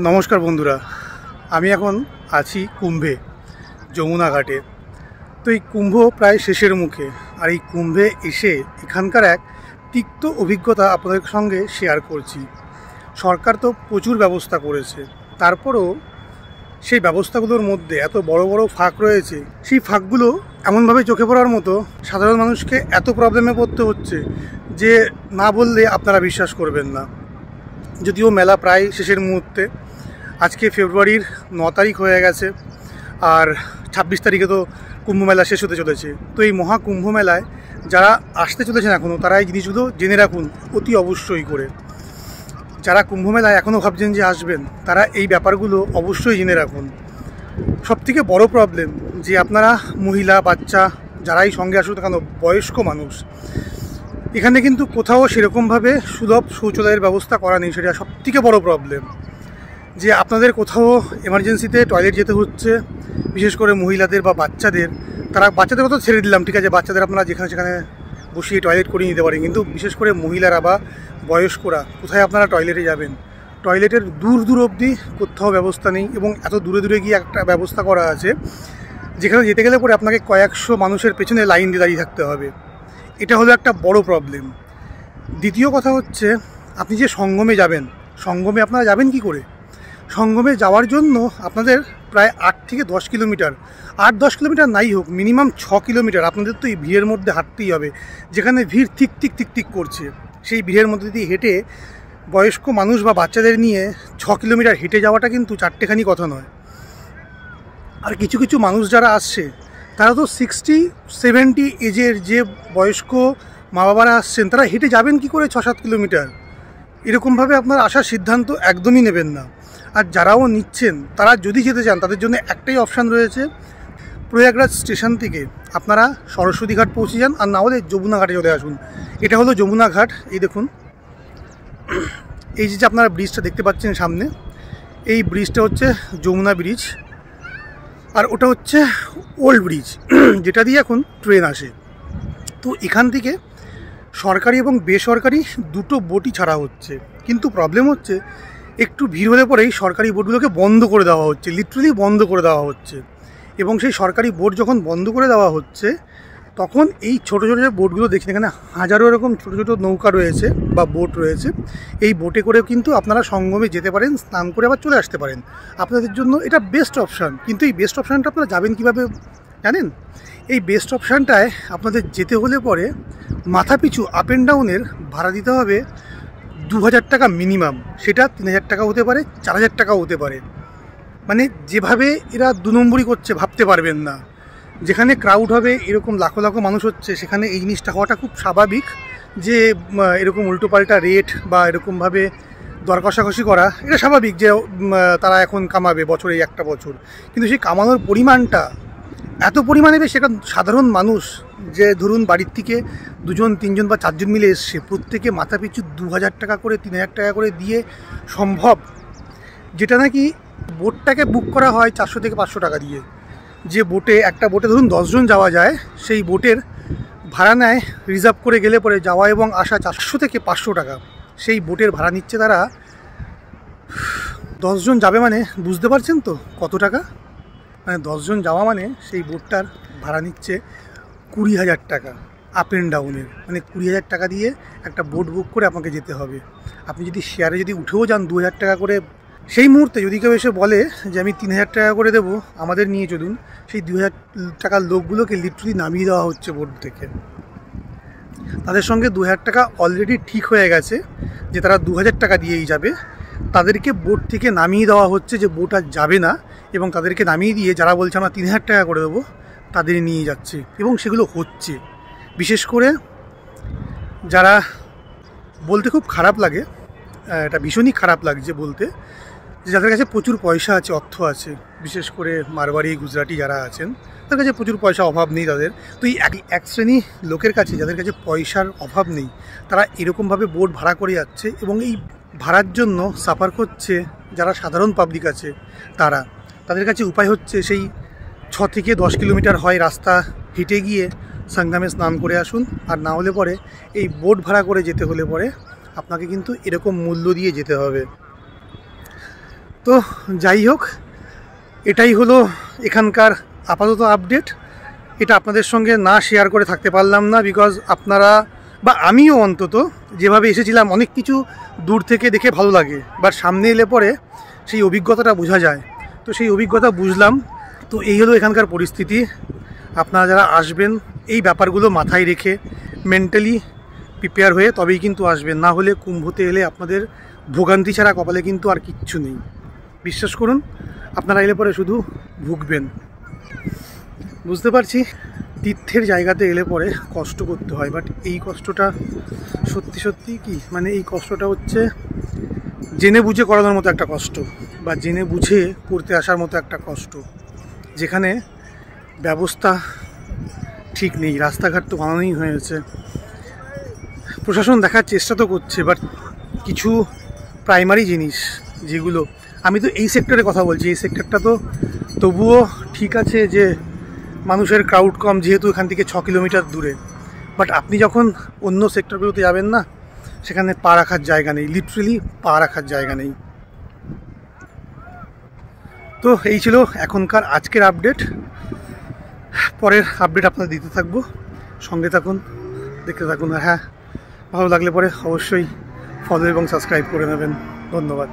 নমস্কার বন্ধুরা, আমি এখন আছি কুম্ভে, যমুনা ঘাটে। তো এই কুম্ভ প্রায় শেষের মুখে, আর এই কুম্ভে এসে এখানকার এক তিক্ত অভিজ্ঞতা আপনাদের সঙ্গে শেয়ার করছি। সরকার তো প্রচুর ব্যবস্থা করেছে, তারপরও সেই ব্যবস্থাগুলোর মধ্যে এত বড় বড় ফাঁক রয়েছে। সেই ফাঁকগুলো এমনভাবে চোখে পড়ার মতো, সাধারণ মানুষকে এত প্রবলেমে পড়তে হচ্ছে যে না বললে আপনারা বিশ্বাস করবেন না। যদিও মেলা প্রায় শেষের মুহূর্তে, আজকে ফেব্রুয়ারির 9 তারিখ হয়ে গেছে, আর 26 তারিখে তো কুম্ভ মেলা শেষ হতে চলেছে। তো এই মহাকুম্ভ মেলায় যারা আসতে চলেছেন এখনও, তারা এই জিনিসগুলো জেনে রাখুন অতি অবশ্যই করে। যারা কুম্ভ মেলায় এখনও ভাবছেন যে আসবেন, তারা এই ব্যাপারগুলো অবশ্যই জেনে রাখুন। সবথেকে বড় প্রবলেম যে আপনারা মহিলা, বাচ্চা যারাই সঙ্গে আসুন কেন, বয়স্ক মানুষ, এখানে কিন্তু কোথাও সেরকমভাবে সুলভ শৌচালয়ের ব্যবস্থা করা নেই। সেটা সবথেকে বড় প্রবলেম যে আপনাদের কোথাও এমার্জেন্সিতে টয়লেট যেতে হচ্ছে, বিশেষ করে মহিলাদের বা বাচ্চাদের। বাচ্চাদের কথা ছেড়ে দিলাম, ঠিক আছে, বাচ্চাদের আপনারা যেখানে সেখানে বসিয়ে টয়লেট করে নিতে পারেন, কিন্তু বিশেষ করে মহিলারা বা বয়স্করা কোথায় আপনারা টয়লেটে যাবেন? টয়লেটের দূর দূর অবধি কোথাও ব্যবস্থা নেই, এবং এত দূরে দূরে গিয়ে একটা ব্যবস্থা করা আছে যেখানে যেতে গেলে পরে আপনাকে কয়েকশো মানুষের পেছনে লাইন দিয়ে দাঁড়িয়ে থাকতে হবে। এটা হলো একটা বড় প্রবলেম। দ্বিতীয় কথা হচ্ছে, আপনি যে সঙ্গমে যাবেন, সঙ্গমে আপনারা যাবেন কি করে? সঙ্গমে যাওয়ার জন্য আপনাদের প্রায় 8 থেকে 10 কিলোমিটার, 8-10 কিলোমিটার নাই হোক, মিনিমাম 6 কিলোমিটার আপনাদের তো এই ভিড়ের মধ্যে হাঁটতেই হবে, যেখানে ভিড় ঠিক ঠিক ঠিক ঠিক করছে। সেই ভিড়ের মধ্যে দিয়ে হেঁটে বয়স্ক মানুষ বা বাচ্চাদের নিয়ে 6 কিলোমিটার হেঁটে যাওয়াটা কিন্তু চারটেখানি কথা নয়। আর কিছু কিছু মানুষ যারা আসছে, তারা তো 60-70 এজের যে বয়স্ক মা বাবারা আসছেন, তারা হেঁটে যাবেন কি করে 6-7 কিলোমিটার? এরকমভাবে আপনার আসার সিদ্ধান্ত একদমই নেবেন না। আর যারাও নিচ্ছেন, তারা যদি যেতে চান, তাদের জন্য একটাই অপশান রয়েছে, প্রয়াগরাজ স্টেশন থেকে আপনারা সরস্বতী ঘাট পৌঁছে যান, আর না হলে যমুনা ঘাটে চলে আসুন। এটা হলো যমুনা ঘাট। এই দেখুন, এই যে আপনারা ব্রিজটা দেখতে পাচ্ছেন সামনে, এই ব্রিজটা হচ্ছে যমুনা ব্রিজ, আর ওটা হচ্ছে ওল্ড ব্রিজ, যেটা দিয়ে এখন ট্রেন আসে। তো এখান থেকে সরকারি এবং বেসরকারি দুটো বোটই ছাড়া হচ্ছে, কিন্তু প্রবলেম হচ্ছে একটু ভিড় হলে পরেই সরকারি বোটগুলোকে বন্ধ করে দেওয়া হচ্ছে, লিটারালি বন্ধ করে দেওয়া হচ্ছে। এবং সেই সরকারি বোট যখন বন্ধ করে দেওয়া হচ্ছে, তখন এই ছোটো ছোটো যে বোটগুলো দেখছেন, এখানে হাজারো এরকম ছোটো ছোটো নৌকা রয়েছে বা বোট রয়েছে। এই বোটে করে কিন্তু আপনারা সঙ্গমে যেতে পারেন, স্নান করে আবার চলে আসতে পারেন। আপনাদের জন্য এটা বেস্ট অপশান। কিন্তু এই বেস্ট অপশানটা আপনারা যাবেন কীভাবে জানেন? এই বেস্ট অপশানটায় আপনাদের যেতে হলে পরে মাথা পিছু আপ অ্যান্ড ডাউনের ভাড়া দিতে হবে 2000 টাকা মিনিমাম। সেটা 3000 টাকা হতে পারে, 4000 টাকাও হতে পারে। মানে যেভাবে এরা 2 নম্বরই করছে ভাবতে পারবেন না। যেখানে ক্রাউড হবে, এরকম লাখো লাখো মানুষ হচ্ছে, সেখানে এই জিনিসটা হওয়াটা খুব স্বাভাবিক, যে এরকম উল্টোপাল্টা রেট বা এরকমভাবে দর কষাকষি করা, এটা স্বাভাবিক যে তারা এখন কামাবে বছরে একটা বছর। কিন্তু সেই কামানোর পরিমাণটা এত পরিমাণে বেশি, একটা সাধারণ মানুষ যে ধরুন বাড়ির থেকে 2জন 3জন বা 4জন মিলে এসছে, প্রত্যেকে মাথা পিছু 2000 টাকা করে 3000 টাকা করে দিয়ে সম্ভব? যেটা নাকি বোটটাকে বুক করা হয় 400 থেকে 500 টাকা দিয়ে। যে বোটে, একটা বোটে ধরুন 10 জন যাওয়া যায়, সেই বোটের ভাড়া নেয় রিজার্ভ করে গেলে পরে যাওয়া এবং আসা 400 থেকে 500 টাকা। সেই বোটের ভাড়া নিচ্ছে তারা। 10 জন যাবে মানে বুঝতে পারছেন তো কত টাকা? মানে 10 জন যাওয়া মানে সেই বোটটার ভাড়া নিচ্ছে 20,000 টাকা আপ অ্যান্ড ডাউনের। মানে 20,000 টাকা দিয়ে একটা বোট বুক করে আপনাকে যেতে হবে। আপনি যদি শেয়ারে যদি উঠেও যান 2000 টাকা করে, সেই মুহূর্তে যদি কেউ এসে বলে যে আমি 3000 টাকা করে দেবো, আমাদের নিয়ে চলুন, সেই 2000 টাকার লোকগুলোকে লিটারালি নামিয়ে দেওয়া হচ্ছে বোট থেকে। তাদের সঙ্গে 2000 টাকা অলরেডি ঠিক হয়ে গেছে যে তারা 2000 টাকা দিয়েই যাবে। তাদেরকে বোট থেকে নামিয়ে দেওয়া হচ্ছে, যে বোট আর যাবে না, এবং তাদেরকে নামিয়ে দিয়ে যারা বলছে আমরা 3000 টাকা করে দেবো, তাদের নিয়ে যাচ্ছে। এবং সেগুলো হচ্ছে, বিশেষ করে যারা, বলতে খুব খারাপ লাগে, এটা ভীষণই খারাপ লাগছে বলতে, যে যাদের কাছে প্রচুর পয়সা আছে, অর্থ আছে, বিশেষ করে মারওয়ারি গুজরাটি যারা আছেন, তাদের কাছে প্রচুর পয়সা, অভাব নেই তাদের। তো এই এক শ্রেণী লোকের কাছে, যাদের কাছে পয়সার অভাব নেই, তারা এরকমভাবে বোট ভাড়া করে যাচ্ছে, এবং এই ভাড়ার জন্য সাফার করছে যারা সাধারণ পাবলিক আছে তারা। তাদের কাছে উপায় হচ্ছে সেই 6 থেকে 10 কিলোমিটার হয় রাস্তা হেঁটে গিয়ে সঙ্গমে স্নান করে আসুন, আর না হলে পরে এই বোট ভাড়া করে যেতে হলে পরে আপনাকে কিন্তু এরকম মূল্য দিয়ে যেতে হবে। তো যাই হোক, এটাই হলো এখানকার আপাতত আপডেট। এটা আপনাদের সঙ্গে না শেয়ার করে থাকতে পারলাম না, বিকজ আপনারা বা আমিও অন্তত যেভাবে এসেছিলাম অনেক কিছু দূর থেকে দেখে ভালো লাগে, বাট সামনে এলে পরে সেই অভিজ্ঞতাটা বোঝা যায়। তো সেই অভিজ্ঞতা বুঝলাম। তো এই হলো এখানকার পরিস্থিতি। আপনারা যারা আসবেন এই ব্যাপারগুলো মাথায় রেখে মেন্টালি প্রিপেয়ার হয়ে তবেই কিন্তু আসবেন, না হলে কুম্ভতে এলে আপনাদের ভোগান্তি ছাড়া কপালে কিন্তু আর কিচ্ছু নেই। বিশ্বাস করুন, আপনারা এলে পরে শুধু ভুগবেন। বুঝতে পারছি তীর্থের জায়গাতে এলে পরে কষ্ট করতে হয়, বাট এই কষ্টটা সত্যি সত্যি কি মানে এই কষ্টটা হচ্ছে জেনে বুঝে করানোর মতো একটা কষ্ট, বা জেনে বুঝে করতে আসার মতো একটা কষ্ট, যেখানে ব্যবস্থা ঠিক নেই। রাস্তাঘাট তো বানানোই হয়েছে, প্রশাসন দেখার চেষ্টা তো করছে, বাট কিছু প্রাইমারি জিনিস যেগুলো, আমি তো এই সেক্টরে কথা বলছি, এই সেক্টরটা তো তবুও ঠিক আছে যে মানুষের ক্রাউড কম, যেহেতু এখান থেকে 6 কিলোমিটার দূরে। বাট আপনি যখন অন্য সেক্টরগুলোতে যাবেন না, সেখানে পা রাখার জায়গা নেই, লিটারেলি পা রাখার জায়গা নেই। তো এই ছিল এখনকার আজকের আপডেট। পরের আপডেট আপনাদের দিতে থাকবো, সঙ্গে থাকুন, দেখতে থাকুন। আর হ্যাঁ, ভালো লাগলে পরে অবশ্যই ফলো এবং সাবস্ক্রাইব করে নেবেন। ধন্যবাদ।